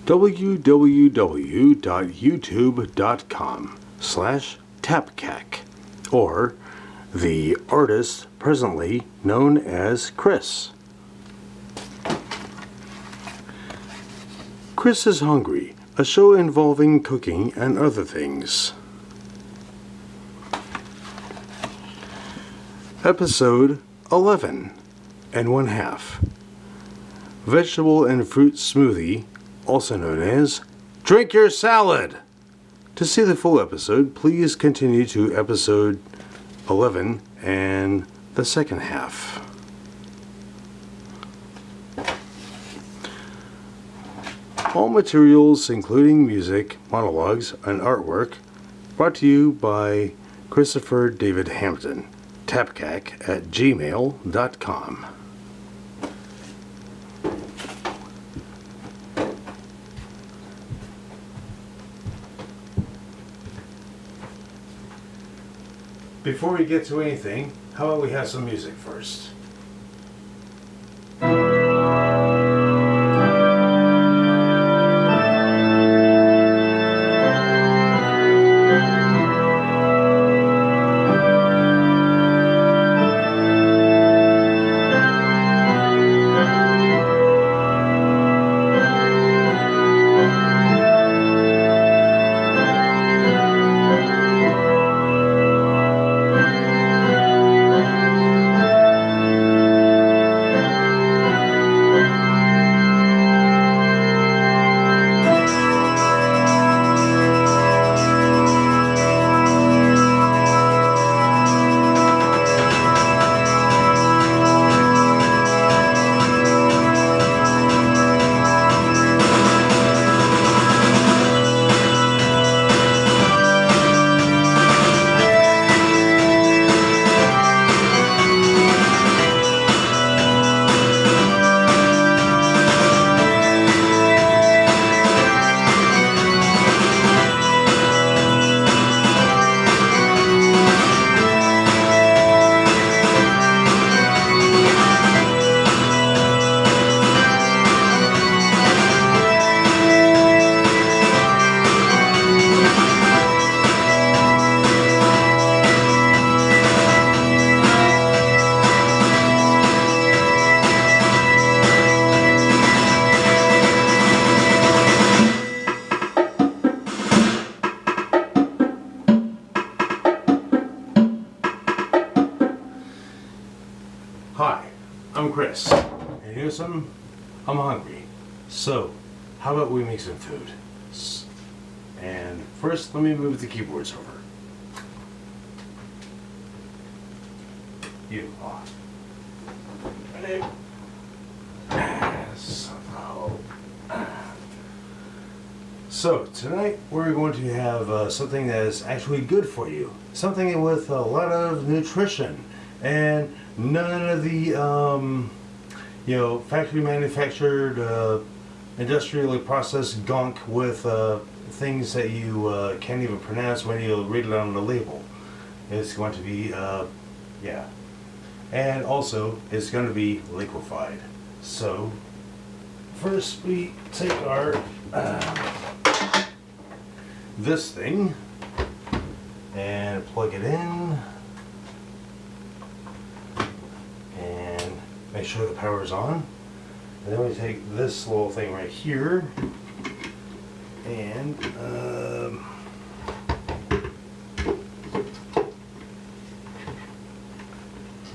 www.youtube.com/TAPKAC, or the artist presently known as Chris. Chris is Hungry, a show involving cooking and other things. Episode 11 and 1/2. Vegetable and fruit smoothie, also known as Drink Your Salad. To see the full episode, please continue to episode 11 and the second half. All materials, including music, monologues, and artwork, brought to you by Christopher David Hampton, tapkac@gmail.com. Before we get to anything, how about we have some music first? Hi, I'm Chris, and here's some. I'm hungry. So, how about we make some food? And first, let me move the keyboards over. You off. So tonight we're going to have something that is actually good for you. Something with a lot of nutrition and none of the factory manufactured industrially processed gunk with things that you can't even pronounce when you read it on the label. It's going to be and also it's going to be liquefied. So first we take our this thing and plug it in and make sure the power is on, and then we take this little thing right here and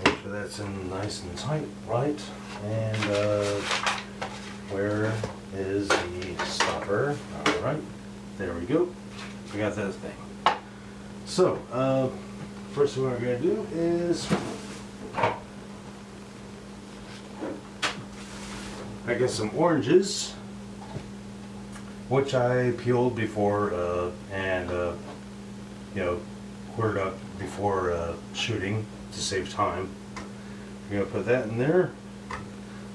make sure that's in nice and tight, right? And where is the stopper? Alright, there we go. We got that thing. So, first thing we're going to do is I got some oranges, which I peeled before and quartered up before shooting to save time. I'm going to put that in there.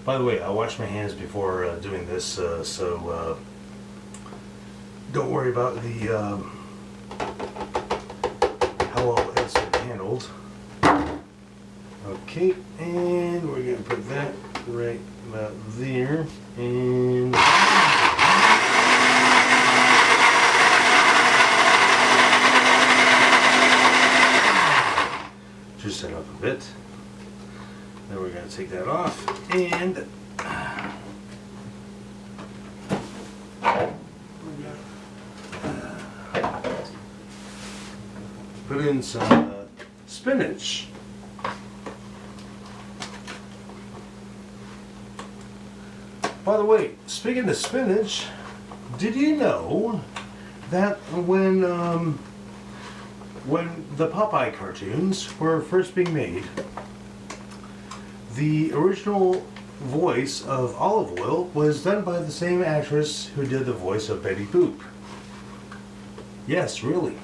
By the way, I washed my hands before doing this, so don't worry about the how well it's handled. Okay, and we're going to put that right about there, and take that off and put in some spinach. By the way, speaking of spinach, did you know that when the Popeye cartoons were first being made, the original voice of Olive Oyl was done by the same actress who did the voice of Betty Boop? Yes, really.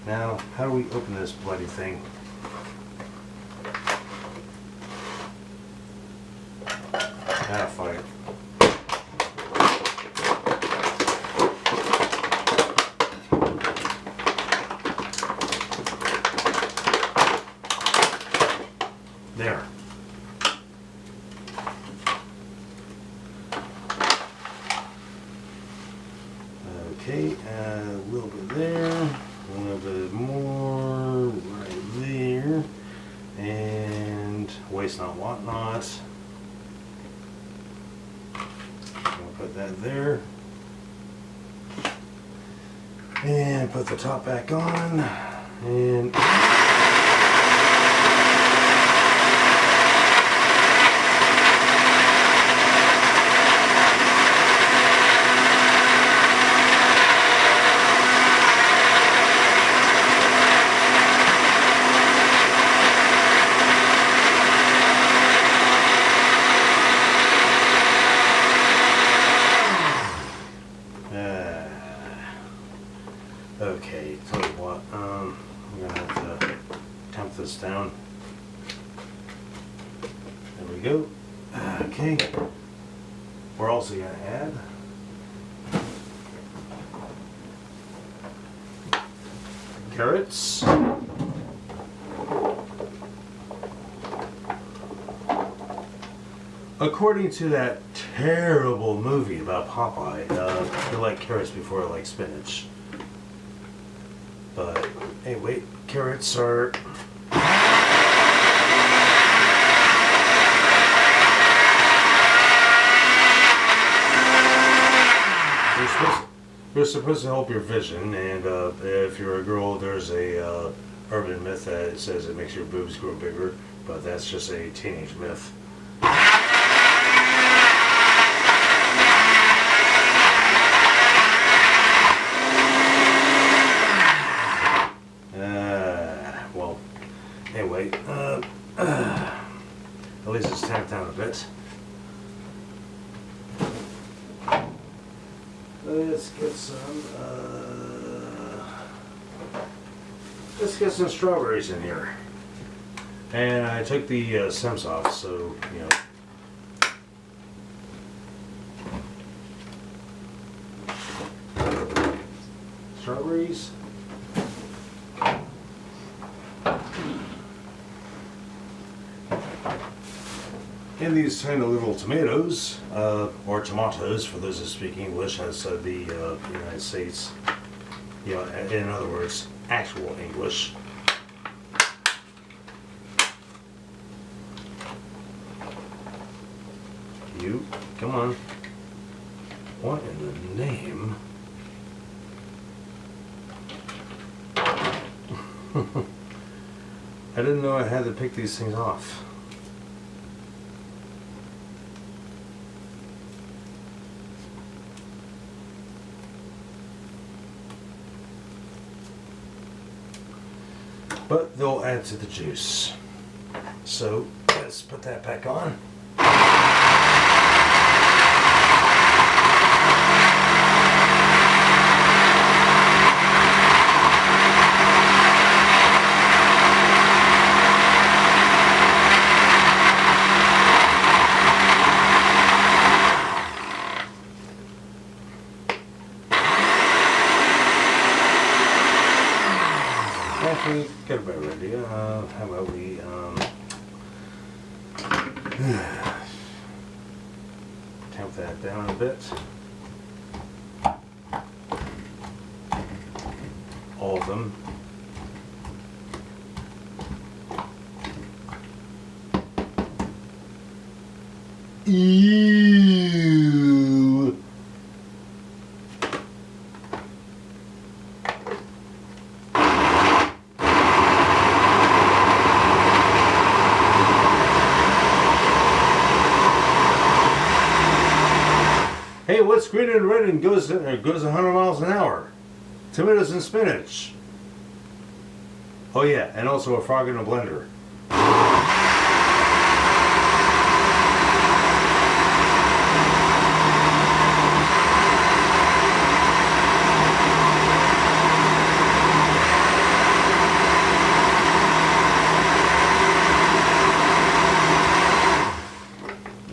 Now, how do we open this bloody thing? Ah, fine. There. Okay, a little bit there, a little bit more right there, and waste not, want not. I'll put that there, and put the top back on, and okay, tell you what, I'm gonna have to tamp this down. There we go. Okay, we're also gonna add carrots. According to that terrible movie about Popeye, you like carrots before you like spinach. But, hey, wait, carrots are... They're supposed to help your vision, and if you're a girl, there's a urban myth that says it makes your boobs grow bigger, but that's just a teenage myth. Well, anyway, at least it's tamped down a bit. Let's get some strawberries in here. And I took the stems off, so you know. Strawberries. And these tiny little tomatoes, or tomatoes for those that speak English, as the United States, you know, in other words, actual English. You, come on. What in the name? I didn't know I had to pick these things off. But they'll add to the juice. So let's put that back on. Actually, got a better idea. How about we tamp that down a bit. All of them. Ew. Hey, what's green and red and goes 100 miles an hour? Tomatoes and spinach. Oh yeah, and also a frog in a blender.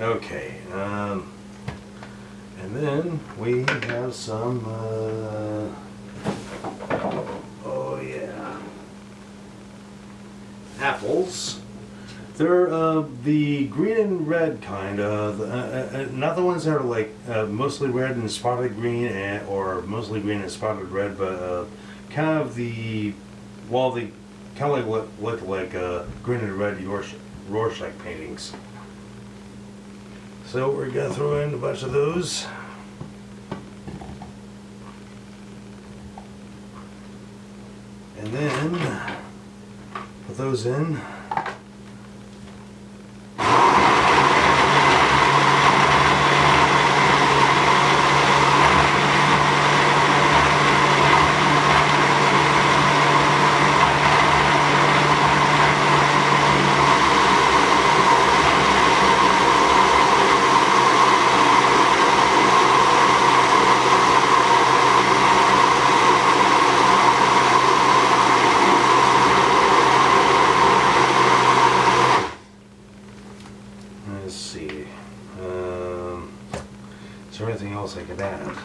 Okay, and then we have some, oh yeah, apples. They're the green and red kind, not the ones that are like mostly red and spotted green, or mostly green and spotted red, but kind of the, well, they kind of look like green and red Rorschach paintings. So we're gonna throw in a bunch of those. And then put those in. Let's see. Is there anything else I could add?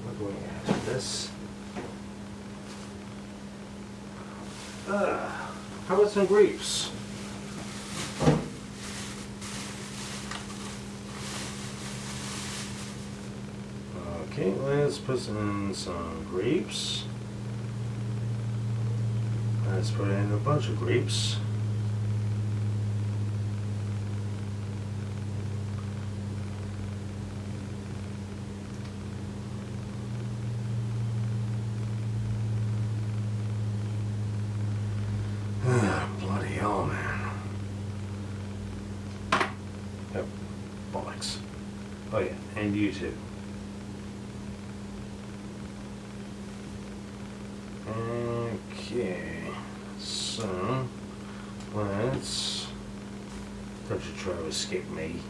What do I add to this? How about some grapes? Okay, let's put in some grapes. Let's put in a bunch of grapes. Bloody hell, man. Yep, bollocks. Oh yeah, and you too. Okay, so let's, don't you try to escape me.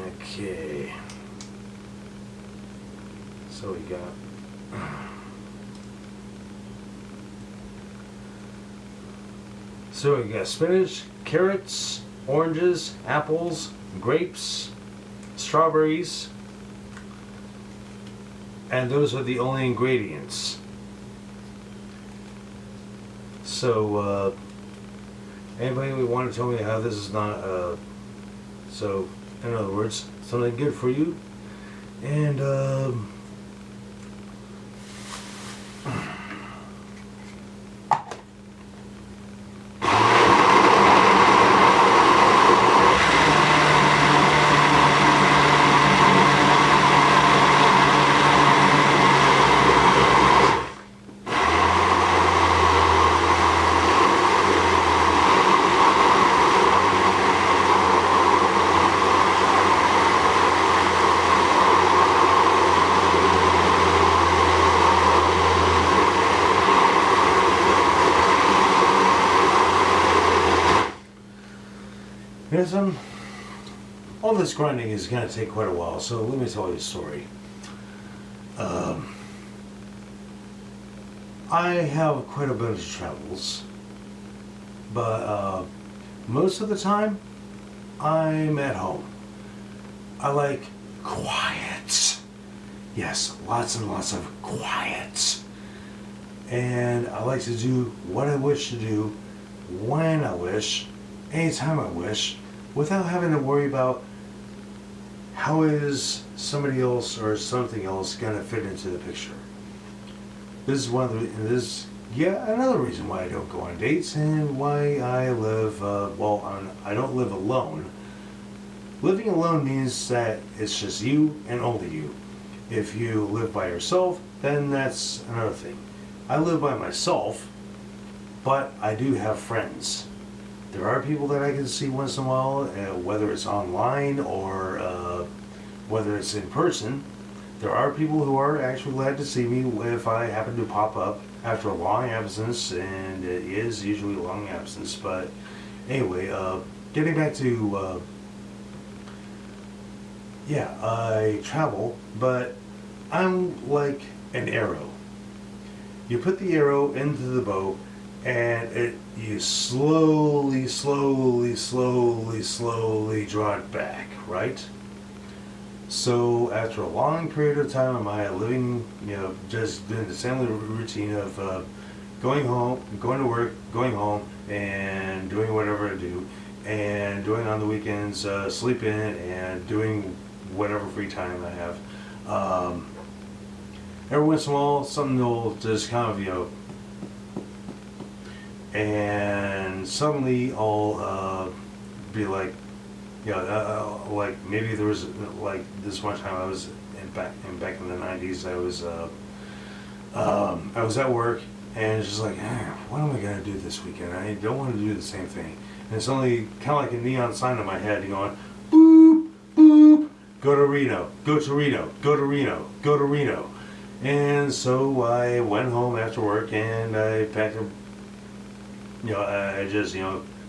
Okay, so we got spinach, carrots, oranges, apples, grapes, strawberries, and those are the only ingredients. So anybody would want to tell me how this is not so in other words, something good for you, and yes, all this grinding is going to take quite a while, so let me tell you a story. I have quite a bit of travels, but most of the time I'm at home. I like quiet. Yes, lots and lots of quiet. And I like to do what I wish to do, when I wish, anytime I wish, without having to worry about how is somebody else or something else going to fit into the picture. This yeah, another reason why I don't go on dates and why I live, I don't live alone. Living alone means that it's just you and only you. If you live by yourself, then that's another thing. I live by myself, but I do have friends. There are people that I can see once in a while, whether it's online or whether it's in person. There are people who are actually glad to see me if I happen to pop up after a long absence, and it is usually a long absence. But anyway, getting back to, yeah, I travel, but I'm like an arrow. You put the arrow into the bow, and you slowly draw it back, right? So after a long period of time of my living, just doing the same little routine of going home, going to work, going home, and doing whatever I do, and doing on the weekends, sleeping, and doing whatever free time I have. Every once in a while, something will just kind of, and suddenly I'll be like, like maybe there was like this one time I was back in the 90s. I was at work and it's just like, what am I gonna do this weekend? I don't want to do the same thing. And it's only kind of like a neon sign in my head, going, boop boop, go to Reno, go to Reno, go to Reno, go to Reno. And so I went home after work and I packed up, I just,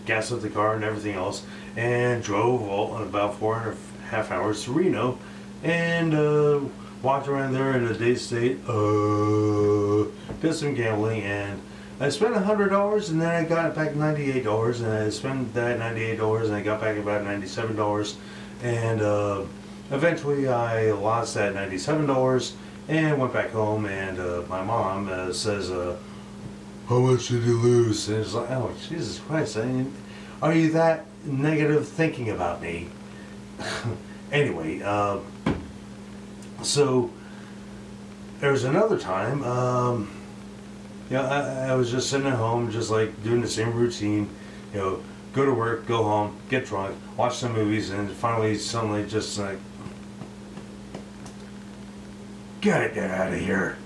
gassed up the car and everything else and drove about 4.5 hours to Reno and walked around there in a dazed state, did some gambling, and I spent $100 and then I got back $98, and I spent that $98 and I got back about $97, and eventually I lost that $97 and went back home, and my mom says, how much did you lose? And it's like, oh, Jesus Christ, are you that negative thinking about me? Anyway, so there's another time, I was just sitting at home, just like doing the same routine, go to work, go home, get drunk, watch some movies, and finally suddenly just like, get out of here.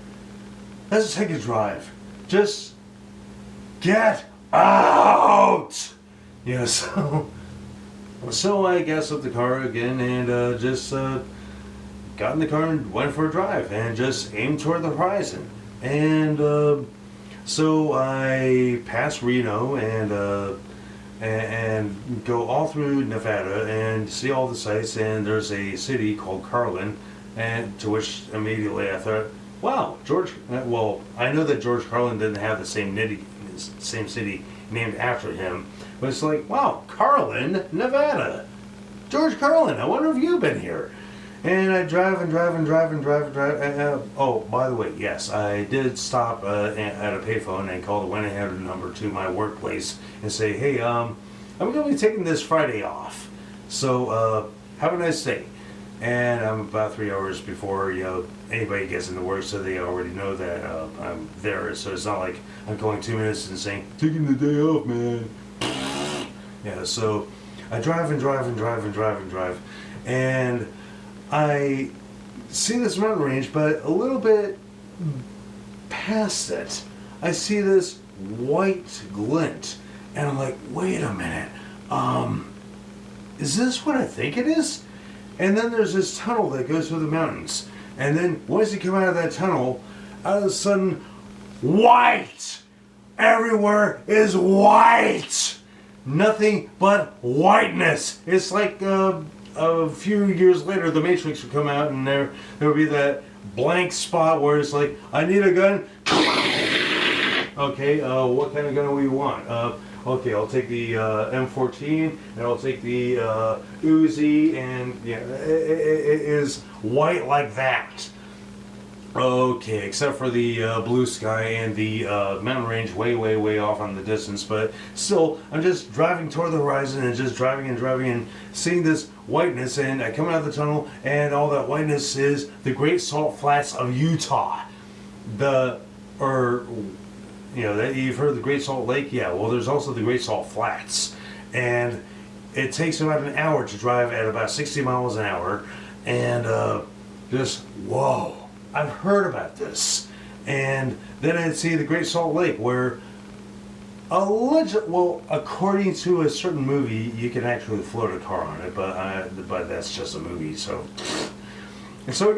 Let's take a drive. Just get out. So I gassed up the car again and just got in the car and went for a drive and just aimed toward the horizon. And so I passed Reno and go all through Nevada and see all the sights. And there's a city called Carlin, and to which immediately I thought, wow, I know that George Carlin didn't have the same city named after him, but it's like, wow, Carlin, Nevada. George Carlin, I wonder if you've been here. And I drive. Oh, by the way, yes, I did stop at a payphone and call the went-ahead number to my workplace and say, hey, I'm going to be taking this Friday off, so have a nice day. And I'm about 3 hours before anybody gets into work, so they already know that I'm there. So it's not like I'm going 2 minutes and saying, taking the day off, man. Yeah, so I drive, and I see this mountain range, but a little bit past it, I see this white glint, and I'm like, wait a minute, is this what I think it is? And then there's this tunnel that goes through the mountains. And then once you come out of that tunnel, all of a sudden, white! Everywhere is white! Nothing but whiteness. It's like a few years later, the Matrix would come out and there would be that blank spot where it's like, I need a gun. Okay, what kind of gun do we want? Okay, I'll take the M14, and I'll take the Uzi, and yeah, it is white like that. Okay, except for the blue sky and the mountain range way off on the distance, but still, I'm just driving toward the horizon and just driving and seeing this whiteness, and I come out of the tunnel, and all that whiteness is the Great Salt Flats of Utah. you know, that you've heard of the Great Salt Lake. Yeah, well, there's also the Great Salt Flats, and it takes about an hour to drive at about 60 miles an hour, and just whoa, I've heard about this. And then I'd see the Great Salt Lake, where well, according to a certain movie, you can actually float a car on it, but that's just a movie. So, and so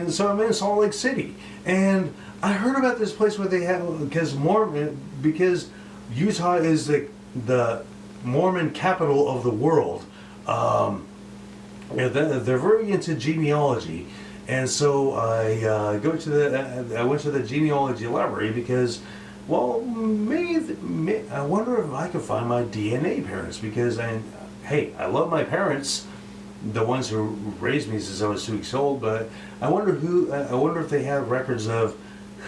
so I'm in Salt Lake City, and I heard about this place where they have because Utah is the Mormon capital of the world. They're very into genealogy, and so I went to the genealogy library because, well, maybe I wonder if I could find my DNA parents, because hey, I love my parents, the ones who raised me since I was 2 weeks old, but I wonder if they have records of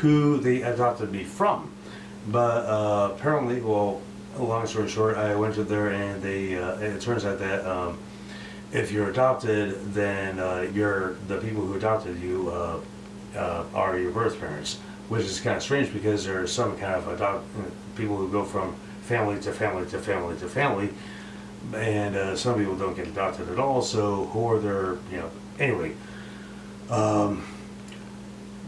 who they adopted me from. But apparently, well, long story short, I went to there, and it turns out that if you're adopted, then the people who adopted you are your birth parents, which is kind of strange because there are some kind of people who go from family to family to family to family, and some people don't get adopted at all. So who are their, anyway.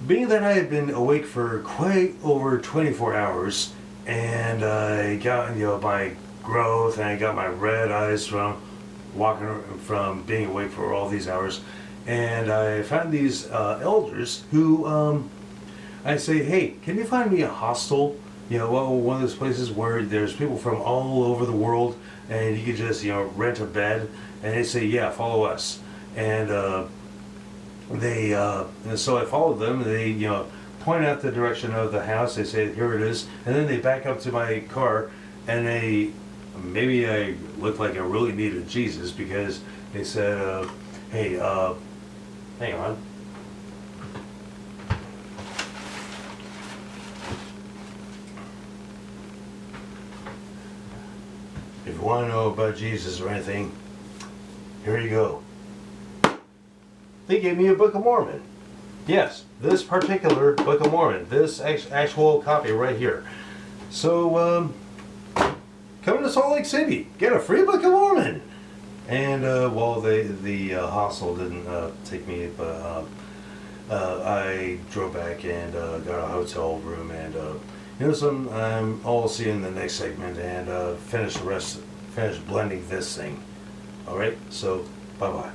Being that I had been awake for quite over 24 hours, and I got my growth, and I got my red eyes from being awake for all these hours, and I found these elders who I say, hey, can you find me a hostel? One of those places where there's people from all over the world, and you could just rent a bed. And they say, yeah, follow us. And and so I followed them, and they point out the direction of the house. They say, here it is, and then they back up to my car, and maybe I looked like I really needed Jesus, because they said, hey, hang on. If you want to know about Jesus or anything, here you go. They gave me a Book of Mormon. Yes, this particular Book of Mormon. This actual copy right here. So, come to Salt Lake City. Get a free Book of Mormon. And, well, the hostel didn't take me, but I drove back and got a hotel room. And, I'll see you in the next segment, and finish blending this thing. Alright, so, bye-bye.